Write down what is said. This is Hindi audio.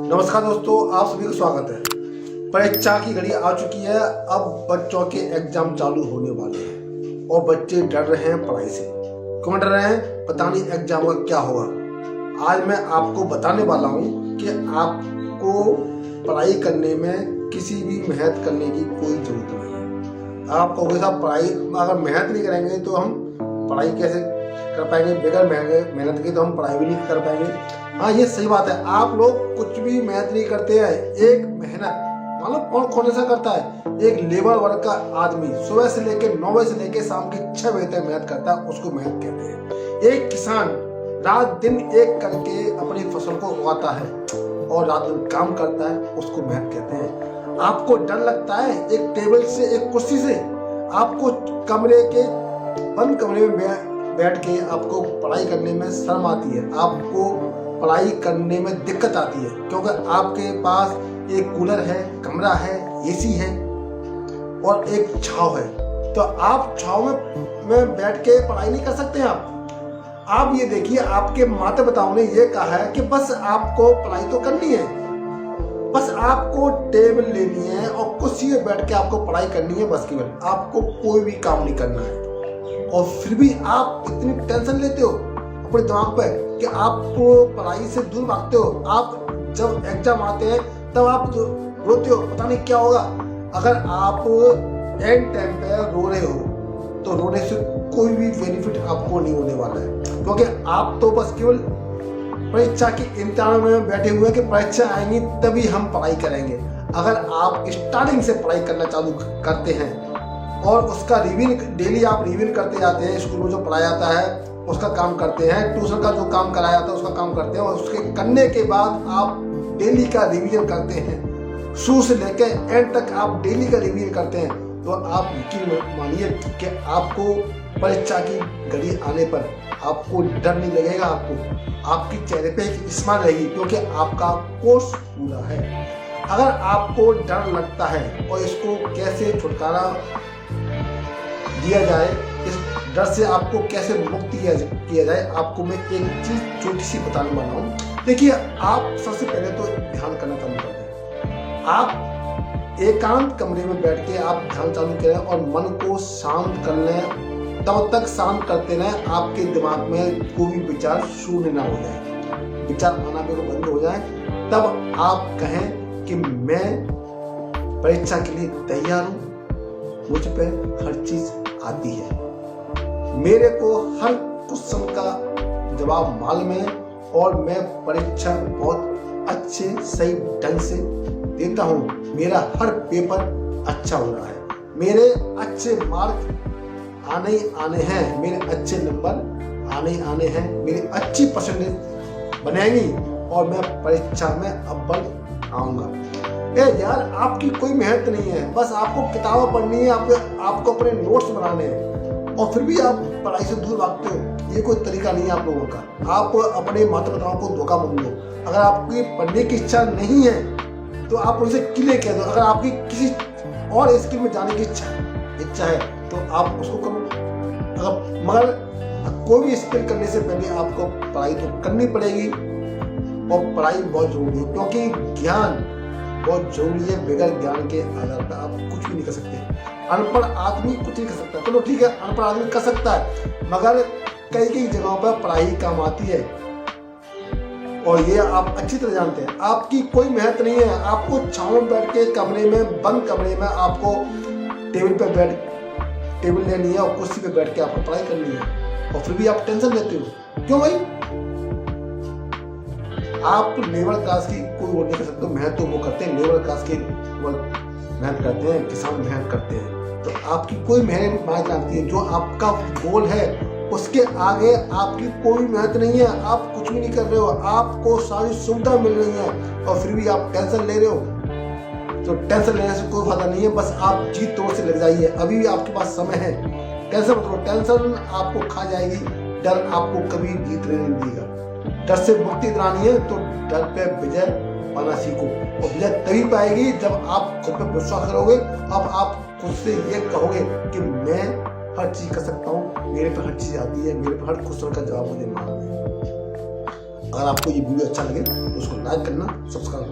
नमस्कार दोस्तों, आप सभी का स्वागत है। परीक्षा की घड़ी आ चुकी है। अब बच्चों के एग्जाम चालू होने वाले हैं और बच्चे डर रहे हैं पढ़ाई से। क्यों डर रहे हैं? पता नहीं एग्जाम का क्या होगा। आज मैं आपको बताने वाला हूँ कि आपको पढ़ाई करने में किसी भी मेहनत करने की कोई जरूरत नहीं है। आप कहोगे साहब पढ़ाई अगर मेहनत नहीं करेंगे तो हम पढ़ाई कैसे कर पाएंगे? बगैर मेहनत के तो हम पढ़ाई भी नहीं कर पाएंगे। हाँ, ये सही बात है। आप लोग कुछ भी मेहनत नहीं करते हैं। एक मेहनत मतलब कौन सा करता है? एक लेबर वर्क का आदमी सुबह से लेके 9 बजे से लेके शाम के 6 बजे तक मेहनत करता है, उसको मेहनत कहते हैं। एक किसान रात दिन एक करके अपनी फसल को उगाता है और रात दिन काम करता है, उसको मेहनत कहते हैं। आपको डर लगता है एक टेबल से, एक कुर्सी से? आपको बंद कमरे में बैठ के आपको पढ़ाई करने में शर्म आती है, आपको पढ़ाई करने में दिक्कत आती है क्योंकि आपके पास एक कूलर है, कमरा है, एसी है और एक छाव है। तो आप छाव में बैठ के पढ़ाई नहीं कर सकते। आप ये देखिए, आपके माता पिताओं ने ये कहा है कि बस आपको पढ़ाई तो करनी है, बस आपको टेबल लेनी है और कुर्सी में बैठ के आपको पढ़ाई करनी है, बस केवल आपको कोई भी काम नहीं करना है। और फिर भी आप इतनी टेंशन लेते हो अपने दिमाग पे कि आप पढ़ाई से दूर भागते हो। आप जब एग्जाम आते हैं तब आप रोते हो, पता नहीं क्या होगा। अगर आप एंड टाइम पे रो रहे हो तो रोने से कोई भी बेनिफिट आपको नहीं होने वाला है, क्योंकि आप तो बस केवल परीक्षा के इम्तिहान में बैठे हुए कि परीक्षा आएंगी तभी हम पढ़ाई करेंगे। अगर आप स्टार्टिंग से पढ़ाई करना चालू करते हैं और उसका डेली आप रिवीजन करते जाते हैं, स्कूल में जो पढ़ाया जाता है उसका काम करते हैं, ट्यूशन का जो काम कराया जाता है उसका काम करते हैं, और उसके करने के बाद आप डेली का रिवीजन करते हैं, शुरू से लेकर एंड तक आप डेली का रिवीजन करते हैं, तो आप यकीन मानिए कि आपको परीक्षा की घड़ी आने पर आपको डर नहीं लगेगा। आपकी चेहरे पे एक स्माइल रहेगी क्योंकि आपका कोर्स पूरा है। अगर आपको डर लगता है और इसको कैसे छुटकारा दिया जाए, इस डर से आपको कैसे मुक्त किया जाए, आपको मैं एक चीज छोटी सी बताने वाला हूँ। देखिए, आप सबसे पहले तो ध्यान करना चालू कर दें। आप एकांत कमरे में बैठ के आप ध्यान चालू करें और मन को शांत कर लें। तब तक शांत करते रहें आपके दिमाग में कोई भी विचार शून्य ना हो जाए, विचार आना बिल्कुल बंद हो जाए। तब आप कहें कि मैं परीक्षा के लिए तैयार हूँ, मुझ पे हर चीज आती है, मेरे को हर क्वेश्चन का जवाब मालूम है और मैं परीक्षा बहुत अच्छे सही ढंग से देता हूँ। मेरा हर पेपर अच्छा हो रहा है, मेरे अच्छे मार्क आने हैं, मेरे अच्छे नंबर आने हैं, मेरी अच्छी परसेंटेज बनेगी और मैं परीक्षा में अव्वल आऊंगा। यार, आपकी कोई मेहनत नहीं है, बस आपको किताबें पढ़नी है, आपको अपने नोट्स बनाने हैं और फिर भी आप पढ़ाई से दूर भागते हो। ये कोई तरीका नहीं है आप लोगों का। आप अपने माता पिताओं को धोखा मत दो। अगर आपकी पढ़ने की इच्छा नहीं है तो आप उनसे क्लियर कह दो। अगर आपकी किसी और स्किल में जाने की इच्छा है तो आप उसको करो। मगर कोई भी स्किल करने से पहले आपको पढ़ाई तो करनी पड़ेगी और पढ़ाई बहुत जरूरी है, क्योंकि ज्ञान बहुत जरूरी है। बगैर ज्ञान के आधार पर आप कुछ भी नहीं कर सकते। अनपढ़ आदमी कुछ नहीं कर सकता। चलो ठीक है, अनपढ़ आदमी कर सकता है, मगर कई जगहों पर पढ़ाई काम आती है और ये आप अच्छी तरह जानते हैं। आपकी कोई मेहनत नहीं है। आपको छांव में बैठ के बंद कमरे में आपको टेबल लेनी है और कुर्सी पे बैठ के आपको पढ़ाई करनी है और फिर भी आप टेंशन लेते हो। क्यों भाई? आप लेबर क्लास की कोई वो नहीं कर सकते। मेहनत तो वो करते हैं, लेबर क्लास के मेहनत करते हैं, किसान मेहनत करते हैं। तो आपकी कोई मेहनत मायने रखती है। जो आपका गोल है उसके आगे आपकी कोई मेहनत नहीं है। आप कुछ भी नहीं कर रहे हो, आपको सारी सुविधा मिल रही है और फिर भी आप टेंशन ले रहे हो। तो टेंशन लेने से कोई फायदा नहीं है। बस आप जीत तोड़ से लग जाइए, अभी भी आपके पास समय है। टेंशन मत लो, टेंशन आपको खा जाएगी, डर आपको कभी जीत नहीं देगा। डर से मुक्ति दिलानी है तो डर पे विजय पाना सीखो, और विजय तभी पाएगी जब आप खुद पे विश्वास करोगे। अब आप खुद से ये कहोगे कि मैं हर चीज कर सकता हूँ, मेरे पे हर चीज आती है, मेरे पे हर क्वेश्चन का जवाब मुझे मालूम है। अगर आपको ये वीडियो अच्छा लगे तो उसको लाइक करना, सब्सक्राइब